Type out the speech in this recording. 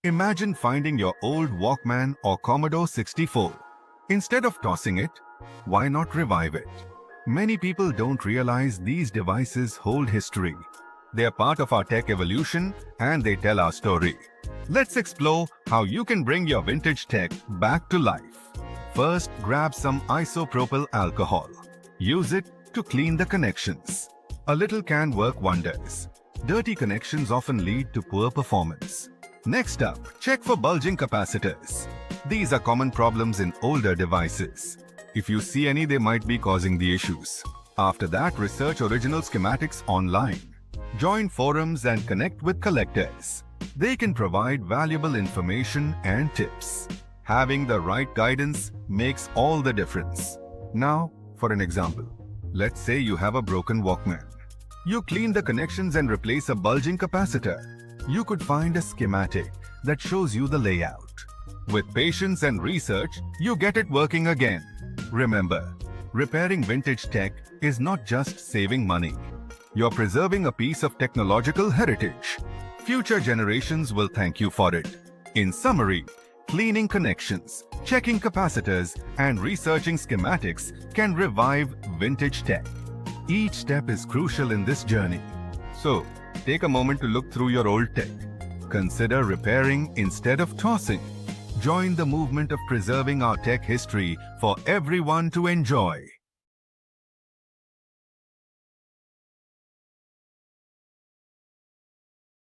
Imagine finding your old Walkman or Commodore 64. Instead of tossing it, why not revive it? Many people don't realize these devices hold history. They are part of our tech evolution and they tell our story. Let's explore how you can bring your vintage tech back to life. First, grab some isopropyl alcohol. Use it to clean the connections. A little can work wonders. Dirty connections often lead to poor performance. Next up, check for bulging capacitors. These are common problems in older devices. If you see any, they might be causing the issues. After that, research original schematics online. Join forums and connect with collectors. They can provide valuable information and tips. Having the right guidance makes all the difference. Now, for an example, let's say you have a broken Walkman. You clean the connections and replace a bulging capacitor. You could find a schematic that shows you the layout. With patience and research, you get it working again. Remember, repairing vintage tech is not just saving money. You're preserving a piece of technological heritage. Future generations will thank you for it. In summary, cleaning connections, checking capacitors, and researching schematics can revive vintage tech. Each step is crucial in this journey. So, take a moment to look through your old tech. Consider repairing instead of tossing. Join the movement of preserving our tech history for everyone to enjoy.